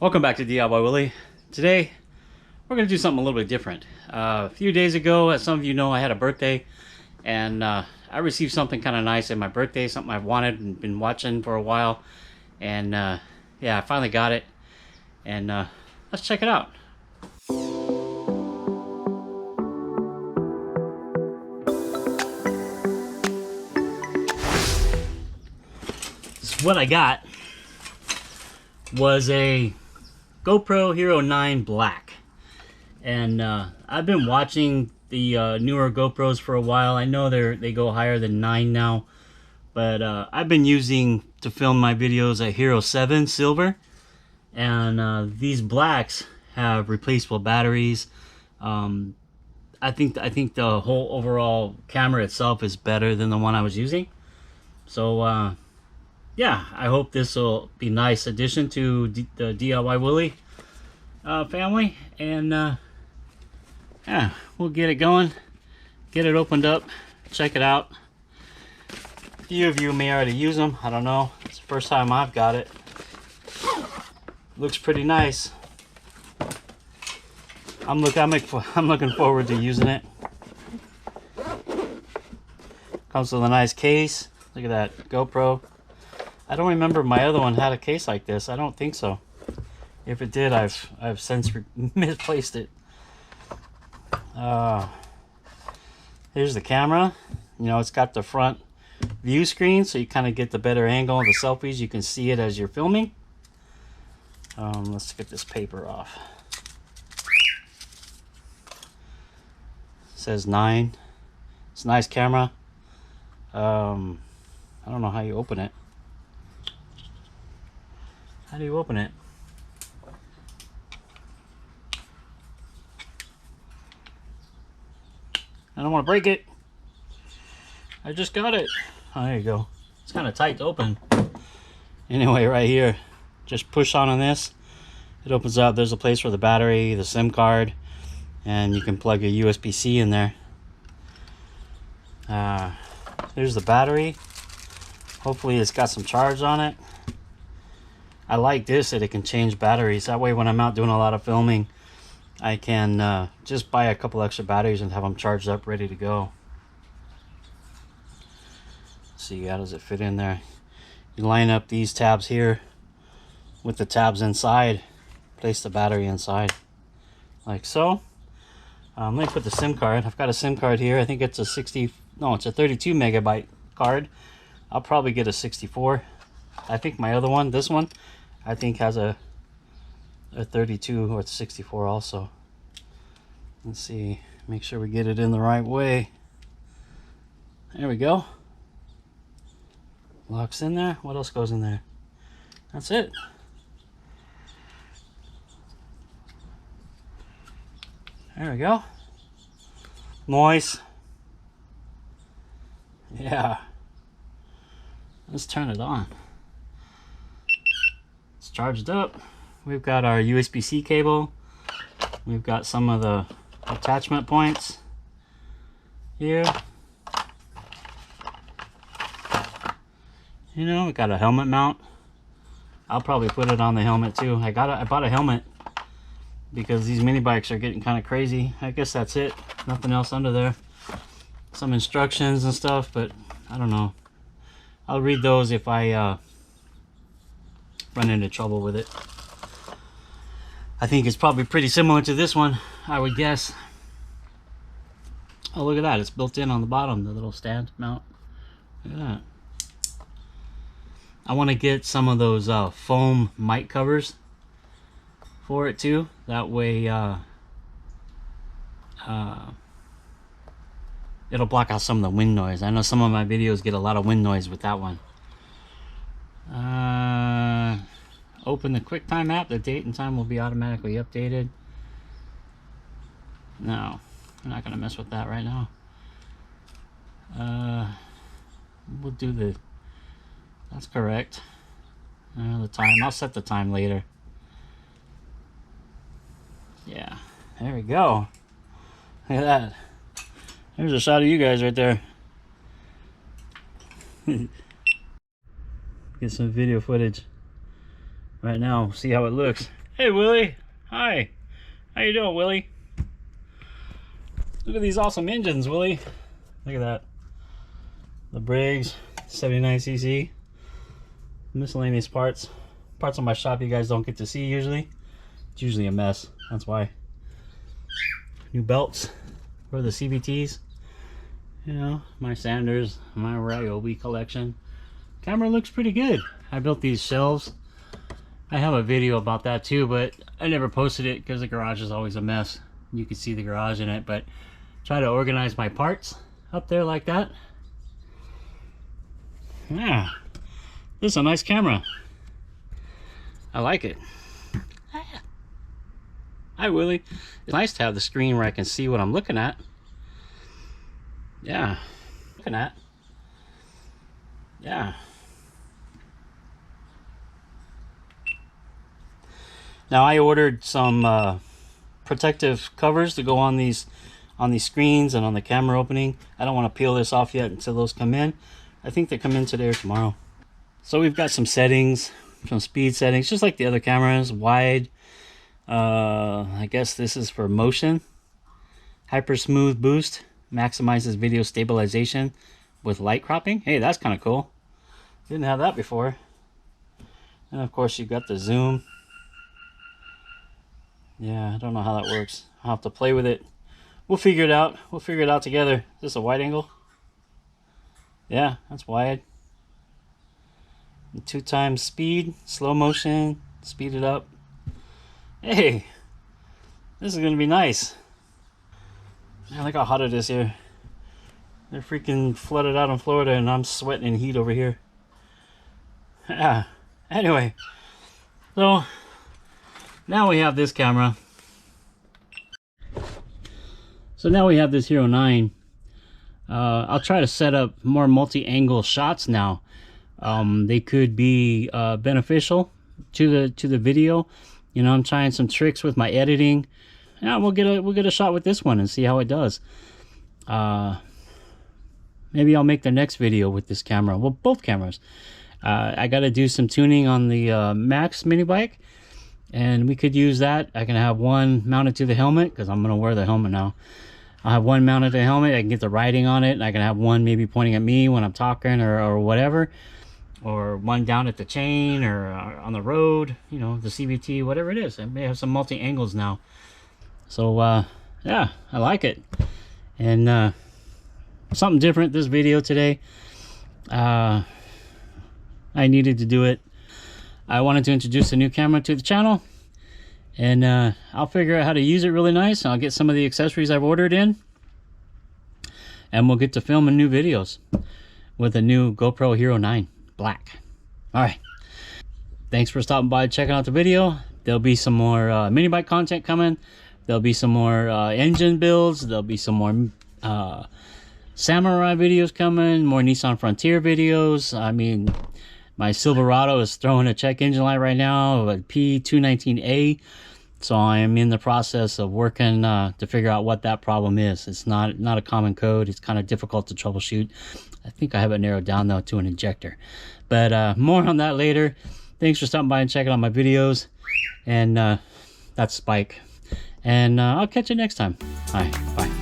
Welcome back to DIYWILLY. Today we're going to do something a little bit different. A few days ago, as some of you know, I had a birthday, and I received something kind of nice at my birthday, something I've wanted and been watching for a while, and yeah, I finally got it, and let's check it out. So what I got was a GoPro Hero 9 Black, and I've been watching the newer GoPros for a while. I know they go higher than 9 now, but I've been using to film my videos a Hero 7 Silver, and these blacks have replaceable batteries. I think the whole overall camera itself is better than the one I was using. So yeah, I hope this will be a nice addition to the DIYWILLY family, and yeah, we'll get it going, get it opened up, check it out. A few of you may already use them, I don't know. It's the first time I've got it. Looks pretty nice. I'm looking forward to using it. Comes with a nice case. Look at that GoPro. I don't remember my other one had a case like this. I don't think so. If it did, I've since misplaced it. Here's the camera. You know, it's got the front view screen, so you kind of get the better angle of the selfies. You can see it as you're filming. Let's get this paper off. It says 9. It's a nice camera. I don't know how you open it. How do you open it? I don't want to break it. I just got it. Oh, there you go. It's kind of tight to open. Anyway, right here, just push on this. It opens up. There's a place for the battery, the SIM card, and you can plug your USB-C in there. There's the battery. Hopefully it's got some charge on it. I like this, that it can change batteries. That way when I'm out doing a lot of filming, I can just buy a couple extra batteries and have them charged up, ready to go. Let's see, how does it fit in there? You line up these tabs here with the tabs inside. Place the battery inside, like so. Let me put the SIM card. I've got a SIM card here. I think it's a 32 megabyte card. I'll probably get a 64. I think my other one, this one, I think has a 32 or 64 also. Let's see, make sure we get it in the right way. There we go. Locks in there. What else goes in there? That's it. There we go. Noise. Yeah. Let's turn it on. It's charged up. We've got our USB-C cable. We've got some of the attachment points here. You know, we got a helmet mount. I'll probably put it on the helmet too. I bought a helmet because these mini bikes are getting kind of crazy. I guess that's it. Nothing else under there. Some instructions and stuff, but I don't know. I'll read those if I run into trouble with it. I think it's probably pretty similar to this one, I would guess. Oh, look at that. It's built in on the bottom, the little stand mount. Look at that. I want to get some of those foam mic covers for it too. That way it'll block out some of the wind noise. I know some of my videos get a lot of wind noise with that one. Open the QuickTime app. The date and time will be automatically updated. No, I'm not going to mess with that right now. We'll do the... That's correct. The time. I'll set the time later. Yeah, there we go. Look at that. There's a shot of you guys right there. Get some video footage right now. See how it looks. Hey, Willie. Hi. How you doing, Willie? Look at these awesome engines, Willie. Look at that. The Briggs 79cc. Miscellaneous parts. Parts of my shop you guys don't get to see usually. It's usually a mess. That's why. New belts for the CVTs. You know, my Sanders, my Ryobi collection. Camera looks pretty good. I built these shelves. I have a video about that too, but I never posted it because the garage is always a mess. You can see the garage in it, but try to organize my parts up there like that. Yeah, this is a nice camera. I like it. Hi, Willie. It's nice to have the screen where I can see what I'm looking at. Yeah, looking at. Yeah. Now I ordered some protective covers to go on these screens and on the camera opening. I don't want to peel this off yet until those come in. I think they come in today or tomorrow. So we've got some settings, some speed settings, just like the other cameras. Wide. I guess this is for motion. Hyper smooth boost maximizes video stabilization with light cropping. Hey, that's kind of cool. Didn't have that before. And of course, you've got the zoom. Yeah, I don't know how that works. I'll have to play with it. We'll figure it out. We'll figure it out together. Is this a wide angle? Yeah, that's wide. 2 times speed, slow motion, speed it up. Hey, this is gonna be nice. Man, look how hot it is here. They're freaking flooded out in Florida and I'm sweating in heat over here. Yeah, anyway. So, now we have this camera. So now we have this Hero 9. I'll try to set up more multi-angle shots now. They could be beneficial to the video. You know, I'm trying some tricks with my editing. Yeah, we'll get a shot with this one and see how it does. Maybe I'll make the next video with this camera. Well, both cameras. I got to do some tuning on the Max mini bike. And we could use that. I can have one mounted to the helmet because I'm going to wear the helmet now. I'll have one mounted to the helmet. I can get the writing on it. And I can have one maybe pointing at me when I'm talking or whatever. Or one down at the chain or on the road. You know, the CVT, whatever it is. I may have some multi-angles now. So, yeah, I like it. And something different this video today. I needed to do it. I wanted to introduce a new camera to the channel, and I'll figure out how to use it really nice. I'll get some of the accessories I've ordered in, and we'll get to filming new videos with a new GoPro Hero 9 Black. All right. Thanks for stopping by, checking out the video. There'll be some more mini bike content coming. There'll be some more engine builds. There'll be some more Samurai videos coming, more Nissan Frontier videos. I mean, my Silverado is throwing a check engine light right now, a P219A. So I am in the process of working to figure out what that problem is. It's not a common code. It's kind of difficult to troubleshoot. I think I have it narrowed down though to an injector. But more on that later. Thanks for stopping by and checking out my videos. And that's Spike. And I'll catch you next time. All right, bye.